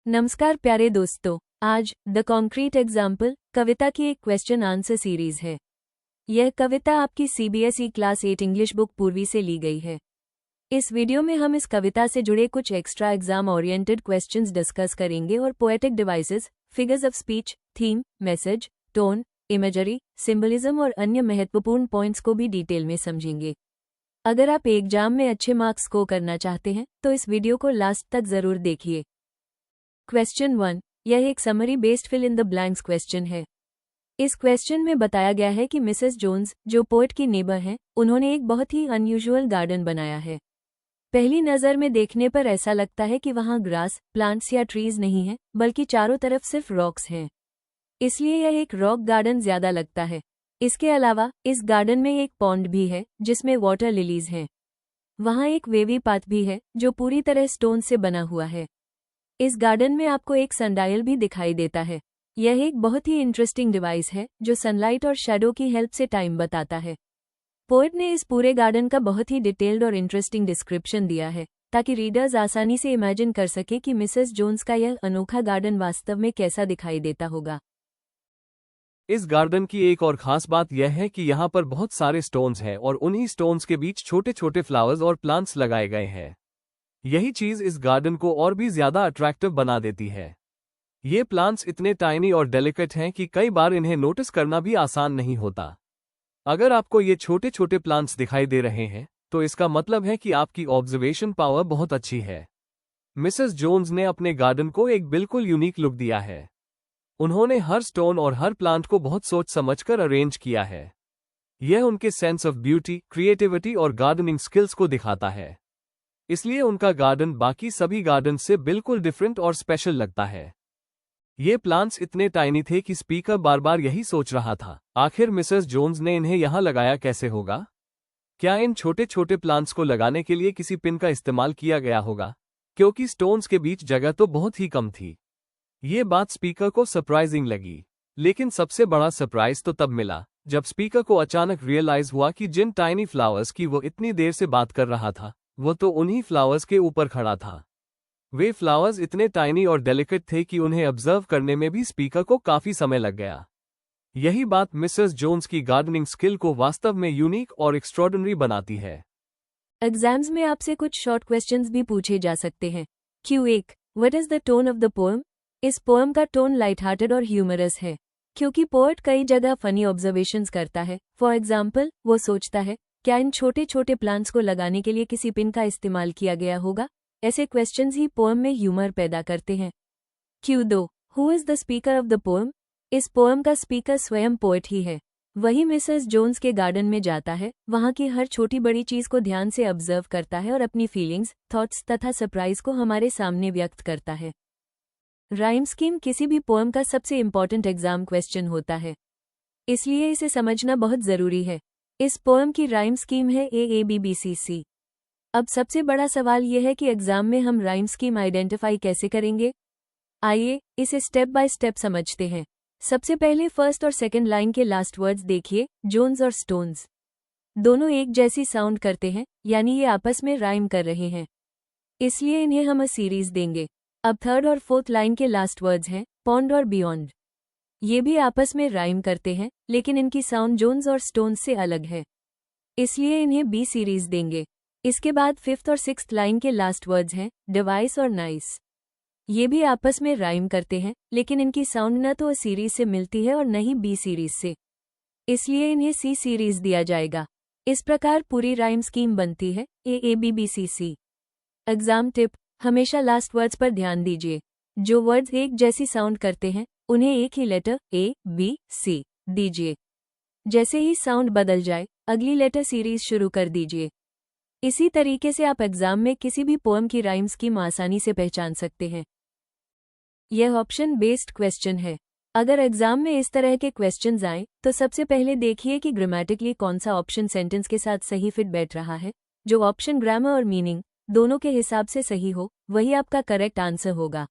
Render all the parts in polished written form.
नमस्कार प्यारे दोस्तों, आज द कॉन्क्रीट एग्जाम्पल कविता की एक क्वेश्चन आंसर सीरीज है। यह कविता आपकी सीबीएसई क्लास 8 इंग्लिश बुक पूर्वी से ली गई है। इस वीडियो में हम इस कविता से जुड़े कुछ extra exam oriented questions discuss करेंगे और poetic devices, figures of speech, theme, message, tone, imagery, symbolism और अन्य महत्वपूर्ण पॉइंट्स को भी डिटेल में समझेंगे। अगर आप एग्जाम में अच्छे मार्क्स स्कोर करना चाहते हैं तो इस वीडियो को लास्ट तक जरूर देखिए। क्वेश्चन 1, यह एक summary based fill in the blanks question है। इस क्वेश्चन में बताया गया है कि मिसेस जोन्स, जो पोएट की नेबर हैं, उन्होंने एक बहुत ही अनयूजुअल गार्डन बनाया है। पहली नज़र में देखने पर ऐसा लगता है कि वहाँ ग्रास, प्लांट्स या ट्रीज नहीं हैं, बल्कि चारों तरफ सिर्फ रॉक्स हैं। इसलिए यह एक रॉक गार्डन ज्यादा लगता है। इसके अलावा इस गार्डन में एक पॉन्ड भी है जिसमें वाटर लिलीज हैं। वहाँ एक वेवी पाथ भी है जो पूरी तरह स्टोन से बना हुआ है। इस गार्डन में आपको एक सनडायल भी दिखाई देता है। यह एक बहुत ही इंटरेस्टिंग डिवाइस है जो सनलाइट और शैडो की हेल्प से टाइम बताता है। पोएट ने इस पूरे गार्डन का बहुत ही डिटेल्ड और इंटरेस्टिंग डिस्क्रिप्शन दिया है ताकि रीडर्स आसानी से इमेजिन कर सके कि मिसेस जोन्स का यह अनोखा गार्डन वास्तव में कैसा दिखाई देता होगा। इस गार्डन की एक और खास बात यह है कि यहाँ पर बहुत सारे स्टोन्स हैं और उन्हीं स्टोन्स के बीच छोटे छोटे फ्लावर्स और प्लांट्स लगाए गए हैं। यही चीज इस गार्डन को और भी ज्यादा अट्रैक्टिव बना देती है। ये प्लांट्स इतने टाइनी और डेलिकेट हैं कि कई बार इन्हें नोटिस करना भी आसान नहीं होता। अगर आपको ये छोटे छोटे प्लांट्स दिखाई दे रहे हैं तो इसका मतलब है कि आपकी ऑब्जर्वेशन पावर बहुत अच्छी है। मिसेस जोन्स ने अपने गार्डन को एक बिल्कुल यूनिक लुक दिया है। उन्होंने हर स्टोन और हर प्लांट को बहुत सोच समझकर अरेंज किया है। यह उनके सेंस ऑफ ब्यूटी, क्रिएटिविटी और गार्डनिंग स्किल्स को दिखाता है। इसलिए उनका गार्डन बाकी सभी गार्डन से बिल्कुल डिफरेंट और स्पेशल लगता है। ये प्लांट्स इतने टाइनी थे कि स्पीकर बार बार यही सोच रहा था, आखिर मिसेस जोन्स ने इन्हें यहाँ लगाया कैसे होगा? क्या इन छोटे छोटे प्लांट्स को लगाने के लिए किसी पिन का इस्तेमाल किया गया होगा? क्योंकि स्टोन्स के बीच जगह तो बहुत ही कम थी। ये बात स्पीकर को सरप्राइजिंग लगी। लेकिन सबसे बड़ा सरप्राइज तो तब मिला जब स्पीकर को अचानक रियलाइज हुआ कि जिन टाइनी फ्लावर्स की वो इतनी देर से बात कर रहा था वो तो उन्हीं फ्लावर्स के ऊपर खड़ा था। वे फ्लावर्स इतने टाइनी और डेलिकेट थे कि उन्हें ऑब्जर्व करने में भी स्पीकर को काफी समय लग गया। यही बात मिसेस जोन्स की गार्डनिंग स्किल को वास्तव में यूनिक और एक्स्ट्रॉर्डिनरी बनाती है। एग्जाम्स में आपसे कुछ शॉर्ट क्वेश्चंस भी पूछे जा सकते हैं। Q1, what is the tone of the poem? इस पोएम का टोन लाइट हार्टेड और ह्यूमरस है। क्योंकि पोएट कई जगह फनी ऑब्जर्वेशंस करता है। फॉर एग्जाम्पल, वो सोचता है, क्या इन छोटे छोटे प्लांट्स को लगाने के लिए किसी पिन का इस्तेमाल किया गया होगा? ऐसे क्वेश्चंस ही पोएम में ह्यूमर पैदा करते हैं। Q2, who is the speaker of the poem? इस पोएम का स्पीकर स्वयं पोएट ही है। वही मिसेस जोन्स के गार्डन में जाता है, वहां की हर छोटी बड़ी चीज को ध्यान से ऑब्जर्व करता है और अपनी फीलिंग्स, थॉट्स तथा सरप्राइज को हमारे सामने व्यक्त करता है। राइम स्कीम किसी भी पोएम का सबसे इंपॉर्टेंट एग्जाम क्वेश्चन होता है, इसलिए इसे समझना बहुत जरूरी है। इस पोएम की राइम स्कीम है AABBCC। अब सबसे बड़ा सवाल यह है कि एग्जाम में हम राइम स्कीम आइडेंटिफाई कैसे करेंगे? आइए इसे स्टेप बाय स्टेप समझते हैं। सबसे पहले फर्स्ट और सेकंड लाइन के लास्ट वर्ड्स देखिए। जोन्स और स्टोन्स दोनों एक जैसी साउंड करते हैं, यानी ये आपस में राइम कर रहे हैं, इसलिए इन्हें हम अ सीरीज देंगे। अब थर्ड और फोर्थ लाइन के लास्ट वर्ड्स हैं पॉन्ड और बियॉन्ड। ये भी आपस में राइम करते हैं, लेकिन इनकी साउंड जोन्स और स्टोन्स से अलग है, इसलिए इन्हें बी सीरीज देंगे। इसके बाद फिफ्थ और सिक्स्थ लाइन के लास्ट वर्ड्स हैं डिवाइस और नाइस। ये भी आपस में राइम करते हैं, लेकिन इनकी साउंड न तो अ सीरीज से मिलती है और न ही बी सीरीज से, इसलिए इन्हें सी सीरीज दिया जाएगा। इस प्रकार पूरी राइम स्कीम बनती है AABBCC। एग्जाम टिप, हमेशा लास्ट वर्ड्स पर ध्यान दीजिए। जो वर्ड्स एक जैसी साउंड करते हैं उन्हें एक ही लेटर A-B-C दीजिए। जैसे ही साउंड बदल जाए अगली लेटर सीरीज शुरू कर दीजिए। इसी तरीके से आप एग्जाम में किसी भी पोएम की राइम स्कीम आसानी से पहचान सकते हैं। यह ऑप्शन बेस्ड क्वेश्चन है। अगर एग्जाम में इस तरह के क्वेश्चंस आए तो सबसे पहले देखिए कि ग्रामेटिकली कौन सा ऑप्शन सेंटेंस के साथ सही फिट बैठ रहा है। जो ऑप्शन ग्रामर और मीनिंग दोनों के हिसाब से सही हो वही आपका करेक्ट आंसर होगा।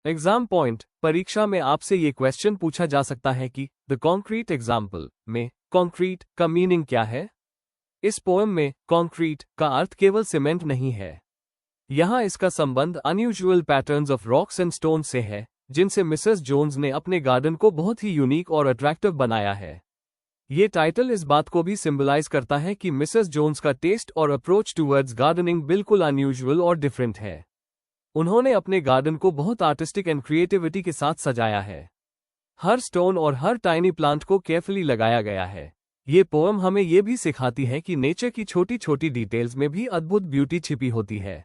एग्जाम पॉइंट, परीक्षा में आपसे ये क्वेश्चन पूछा जा सकता है कि द कॉन्क्रीट एग्जाम्पल में कॉन्क्रीट का मीनिंग क्या है? इस पोएम में कॉन्क्रीट का अर्थ केवल सीमेंट नहीं है। यहाँ इसका संबंध unusual patterns of rocks and stone से है, जिनसे मिसेस जोन्स ने अपने गार्डन को बहुत ही यूनिक और अट्रैक्टिव बनाया है। ये टाइटल इस बात को भी सिंबलाइज करता है कि मिसेस जोन्स का टेस्ट और अप्रोच टूवर्ड्स गार्डनिंग बिल्कुल अनयूजुअल और डिफरेंट है। उन्होंने अपने गार्डन को बहुत आर्टिस्टिक एंड क्रिएटिविटी के साथ सजाया है। हर स्टोन और हर टाइनी प्लांट को केयरफुली लगाया गया है। ये पोएम हमें ये भी सिखाती है कि नेचर की छोटी छोटी डिटेल्स में भी अद्भुत ब्यूटी छिपी होती है।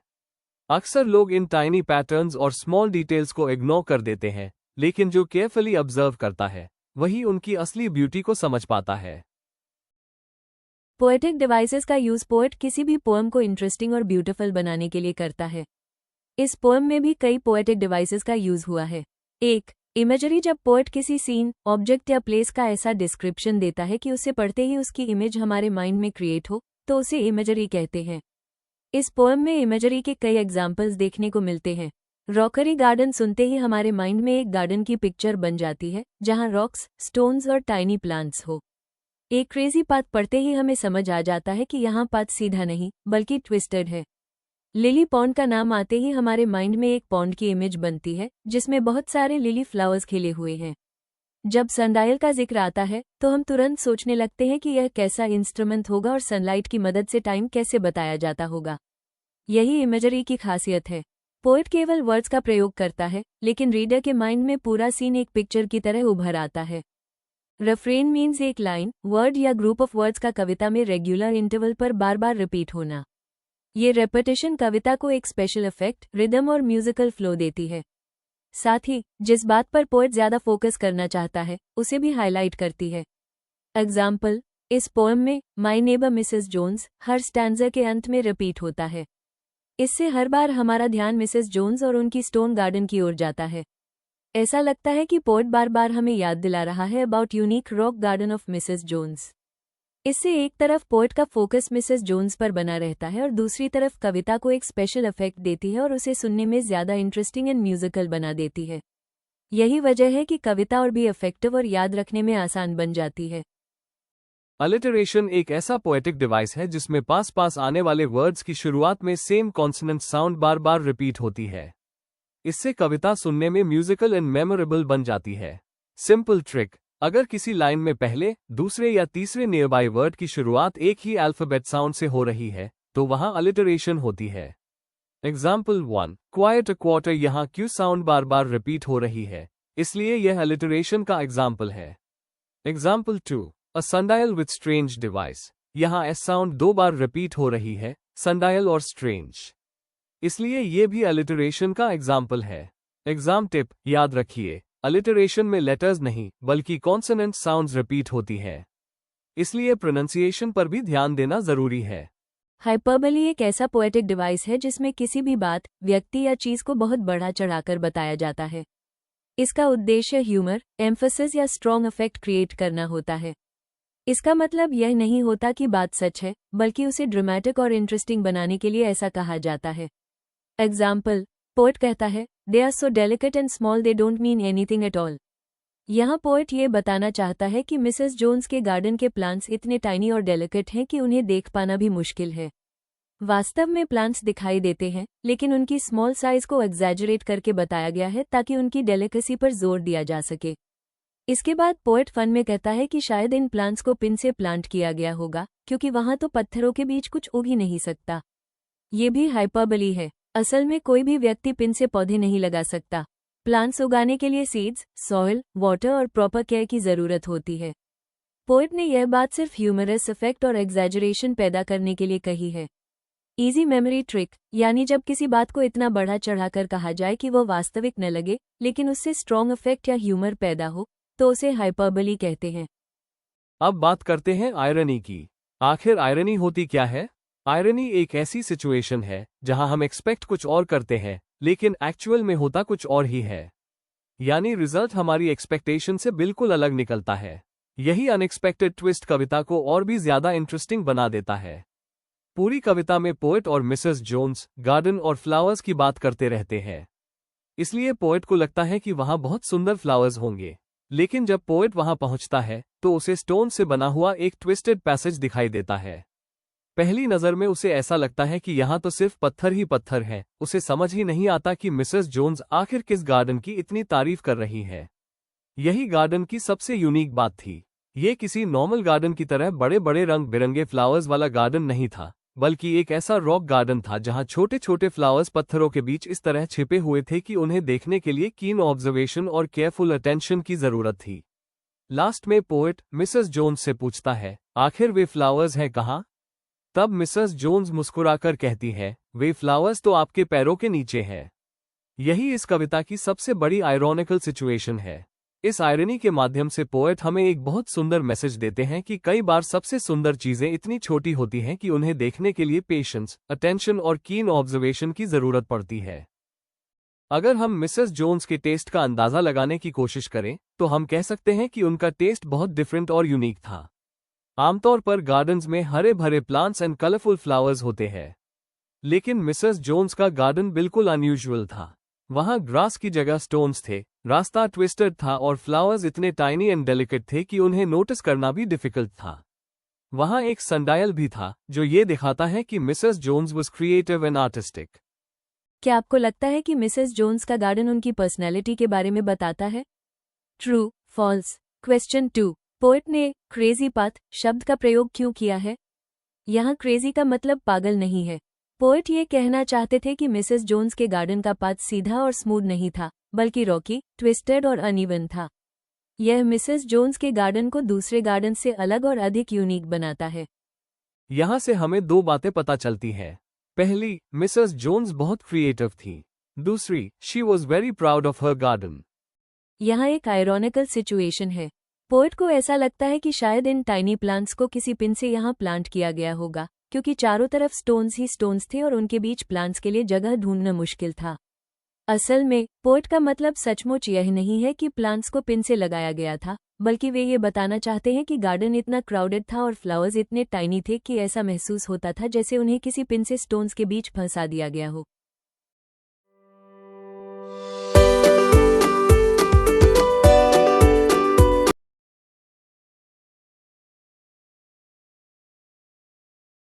अक्सर लोग इन टाइनी पैटर्न्स और स्मॉल डिटेल्स को इग्नोर कर देते हैं, लेकिन जो केयरफुली ऑब्जर्व करता है वही उनकी असली ब्यूटी को समझ पाता है। पोएटिक डिवाइसेस का यूज पोएट किसी भी पोएम को इंटरेस्टिंग और ब्यूटीफुल बनाने के लिए करता है। इस पोएम में भी कई पोएटिक डिवाइसेस का यूज हुआ है। 1. इमेजरी। जब पोएट किसी सीन, ऑब्जेक्ट या प्लेस का ऐसा डिस्क्रिप्शन देता है कि उसे पढ़ते ही उसकी इमेज हमारे माइंड में क्रिएट हो, तो उसे इमेजरी कहते हैं। इस पोएम में इमेजरी के कई एग्जाम्पल्स देखने को मिलते हैं। रॉकरी गार्डन सुनते ही हमारे माइंड में एक गार्डन की पिक्चर बन जाती है, जहां रॉक्स, स्टोन्स और टाइनी प्लांट्स हो। एक क्रेजी पाथ पढ़ते ही हमें समझ आ जाता है कि यहाँ पाथ सीधा नहीं बल्कि ट्विस्टेड है। लिली पॉन्ड का नाम आते ही हमारे माइंड में एक पॉन्ड की इमेज बनती है, जिसमें बहुत सारे लिली फ्लावर्स खिले हुए हैं। जब सनडायल का जिक्र आता है तो हम तुरंत सोचने लगते हैं कि यह कैसा इंस्ट्रूमेंट होगा और सनलाइट की मदद से टाइम कैसे बताया जाता होगा। यही इमेजरी की खासियत है। पोएट केवल वर्ड्स का प्रयोग करता है, लेकिन रीडर के माइंड में पूरा सीन एक पिक्चर की तरह उभर आता है। रेफ्रेन मीन्स एक लाइन, वर्ड या ग्रुप ऑफ वर्ड्स का कविता में रेगुलर इंटरवल पर बार बार रिपीट होना। ये रेपिटेशन कविता को एक स्पेशल इफेक्ट, रिदम और म्यूजिकल फ्लो देती है। साथ ही जिस बात पर पोएट ज्यादा फोकस करना चाहता है उसे भी हाईलाइट करती है। एग्जाम्पल, इस पोएम में माय नेबर मिसेस जोन्स हर स्टैंजा के अंत में रिपीट होता है। इससे हर बार हमारा ध्यान मिसेस जोन्स और उनकी स्टोन गार्डन की ओर जाता है। ऐसा लगता है कि पोएट बार बार हमें याद दिला रहा है about unique rock garden of Mrs Jones. इससे एक तरफ पोएट का फोकस मिसेस जोन्स पर बना रहता है और दूसरी तरफ कविता को एक स्पेशल इफेक्ट देती है और उसे सुनने में ज्यादा इंटरेस्टिंग एंड म्यूजिकल बना देती है। यही वजह है कि कविता और भी इफेक्टिव और याद रखने में आसान बन जाती है। अलिटरेशन एक ऐसा पोएटिक डिवाइस है जिसमें पास पास आने वाले वर्ड्स की शुरुआत में सेम कॉन्सोनेंट साउंड बार बार रिपीट होती है। इससे कविता सुनने में म्यूजिकल एंड मेमोरेबल बन जाती है। सिंपल ट्रिक, अगर किसी लाइन में पहले, दूसरे या तीसरे नियरबाई वर्ड की शुरुआत एक ही अल्फाबेट साउंड से हो रही है तो वहां अलिटरेशन होती है। Example 1, quite a quarter. यहाँ क्यू साउंड बार बार रिपीट हो रही है, इसलिए यह अलिटरेशन का एग्जाम्पल है। Example 2, a sundial with strange device. यहाँ एस साउंड 2 बार रिपीट हो रही है, सनडायल और स्ट्रेंज, इसलिए ये भी अलिटरेशन का एग्जाम्पल है। एग्जाम टिप, याद रखिए, अलिटरेशन में लेटर्स नहीं बल्कि कॉन्सोनेंट साउंड्स रिपीट होती है, इसलिए प्रोनंसिएशन पर भी ध्यान देना जरूरी है। हाइपरबली एक ऐसा पोएटिक डिवाइस है जिसमें किसी भी बात, व्यक्ति या चीज को बहुत बढ़ा चढ़ाकर बताया जाता है। इसका उद्देश्य ह्यूमर, एम्फेसिस या स्ट्रॉन्ग इफेक्ट क्रिएट करना होता है। इसका मतलब यह नहीं होता कि बात सच है, बल्कि उसे ड्रामेटिक और इंटरेस्टिंग बनाने के लिए ऐसा कहा जाता है। एग्जाम्पल, पोएट कहता है, they are so delicate and small they don't mean anything at all. यहाँ पोएट ये बताना चाहता है कि मिसेस जोन्स के गार्डन के प्लांट्स इतने टाइनी और डेलिकेट हैं कि उन्हें देख पाना भी मुश्किल है। वास्तव में प्लांट्स दिखाई देते हैं, लेकिन उनकी स्मॉल साइज को एग्जैजरेट करके बताया गया है ताकि उनकी डेलिकेसी पर जोर दिया जा सके। इसके बाद पोएट फन में कहता है कि शायद इन प्लांट्स को पिन से प्लांट किया गया होगा, क्योंकि वहां तो पत्थरों के बीच कुछ उग ही नहीं सकता। ये भी हाइपरबली है। असल में कोई भी व्यक्ति पिन से पौधे नहीं लगा सकता। प्लांट्स उगाने के लिए सीड्स, सॉइल, वाटर और प्रॉपर केयर की जरूरत होती है। पोएट ने यह बात सिर्फ ह्यूमरस इफेक्ट और एग्जैजरेशन पैदा करने के लिए कही है। इजी मेमोरी ट्रिक, यानी जब किसी बात को इतना बढ़ा चढ़ाकर कहा जाए कि वो वास्तविक न लगे, लेकिन उससे स्ट्रॉन्ग इफेक्ट या ह्यूमर पैदा हो, तो उसे हाइपरबली कहते हैं। अब बात करते हैं आयरनी की। आखिर आयरनी होती क्या है? आयरनी एक ऐसी सिचुएशन है जहां हम एक्सपेक्ट कुछ और करते हैं, लेकिन एक्चुअल में होता कुछ और ही है। यानी रिजल्ट हमारी एक्सपेक्टेशन से बिल्कुल अलग निकलता है। यही अनएक्सपेक्टेड ट्विस्ट कविता को और भी ज्यादा इंटरेस्टिंग बना देता है। पूरी कविता में पोएट और मिसेस जोन्स गार्डन और फ्लावर्स की बात करते रहते हैं, इसलिए पोएट को लगता है कि वहां बहुत सुंदर फ्लावर्स होंगे। लेकिन जब पोएट वहां पहुंचता है तो उसे स्टोन से बना हुआ एक ट्विस्टेड पैसेज दिखाई देता है। पहली नज़र में उसे ऐसा लगता है कि यहाँ तो सिर्फ पत्थर ही पत्थर है। उसे समझ ही नहीं आता कि मिसेस जोन्स आखिर किस गार्डन की इतनी तारीफ कर रही है। यही गार्डन की सबसे यूनिक बात थी। ये किसी नॉर्मल गार्डन की तरह बड़े बड़े रंग बिरंगे फ्लावर्स वाला गार्डन नहीं था, बल्कि एक ऐसा रॉक गार्डन था जहाँ छोटे छोटे फ्लावर्स पत्थरों के बीच इस तरह छिपे हुए थे कि उन्हें देखने के लिए कीन ऑब्जर्वेशन और केयरफुल अटेंशन की जरूरत थी। लास्ट में पोएट मिसेस जोन्स से पूछता है, आखिर वे फ्लावर्स हैं कहाँ? तब मिसेस जोन्स मुस्कुराकर कहती है, वे फ्लावर्स तो आपके पैरों के नीचे हैं। यही इस कविता की सबसे बड़ी आयरॉनिकल सिचुएशन है। इस आयरनी के माध्यम से पोएट हमें एक बहुत सुंदर मैसेज देते हैं कि कई बार सबसे सुंदर चीजें इतनी छोटी होती हैं कि उन्हें देखने के लिए पेशेंस, अटेंशन और कीन ऑब्जर्वेशन की जरूरत पड़ती है। अगर हम मिसेस जोन्स के टेस्ट का अंदाजा लगाने की कोशिश करें तो हम कह सकते हैं कि उनका टेस्ट बहुत डिफरेंट और यूनिक था। आमतौर पर गार्डन्स में हरे भरे प्लांट्स एंड कलरफुल फ्लावर्स होते हैं, लेकिन मिसेस जोन्स का गार्डन बिल्कुल अनयूजुअल था। वहां ग्रास की जगह स्टोन्स थे, रास्ता ट्विस्टेड था और फ्लावर्स इतने टाइनी एंड डेलिकेट थे कि उन्हें नोटिस करना भी डिफिकल्ट था। वहां एक सनडायल भी था जो ये दिखाता है कि Mrs Jones was creative and artistic. क्या आपको लगता है कि मिसेस जोन्स का गार्डन उनकी पर्सनैलिटी के बारे में बताता है? True, false. क्वेश्चन 2, पोएट ने क्रेजी पाथ शब्द का प्रयोग क्यों किया है? यहाँ क्रेजी का मतलब पागल नहीं है। पोएट ये कहना चाहते थे कि मिसेस जोन्स के गार्डन का पाथ सीधा और स्मूथ नहीं था, बल्कि रॉकी, ट्विस्टेड और अनइवन था। यह मिसेस जोन्स के गार्डन को दूसरे गार्डन से अलग और अधिक यूनिक बनाता है। यहाँ से हमें दो बातें पता चलती हैं। पहली, मिसेस जोन्स बहुत क्रिएटिव थी। दूसरी, she was very proud of her garden. यहाँ एक आयरॉनिकल सिचुएशन है। पोएट को ऐसा लगता है कि शायद इन टाइनी प्लांट्स को किसी पिन से यहाँ प्लांट किया गया होगा, क्योंकि चारों तरफ स्टोन्स ही स्टोन्स थे और उनके बीच प्लांट्स के लिए जगह ढूंढना मुश्किल था। असल में पोएट का मतलब सचमुच यह नहीं है कि प्लांट्स को पिन से लगाया गया था, बल्कि वे ये बताना चाहते हैं कि गार्डन इतना क्राउडेड था और फ्लावर्स इतने टाइनी थे कि ऐसा महसूस होता था जैसे उन्हें किसी पिन से स्टोन्स के बीच फंसा दिया गया हो।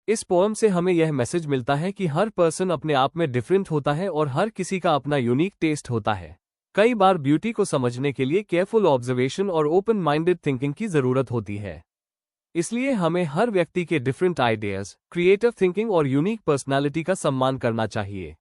इस पोएम से हमें यह मैसेज मिलता है कि हर पर्सन अपने आप में डिफरेंट होता है और हर किसी का अपना यूनिक टेस्ट होता है। कई बार ब्यूटी को समझने के लिए केयरफुल ऑब्जर्वेशन और ओपन माइंडेड थिंकिंग की जरूरत होती है। इसलिए हमें हर व्यक्ति के डिफरेंट आइडियाज, क्रिएटिव थिंकिंग और यूनिक पर्सनालिटी का सम्मान करना चाहिए।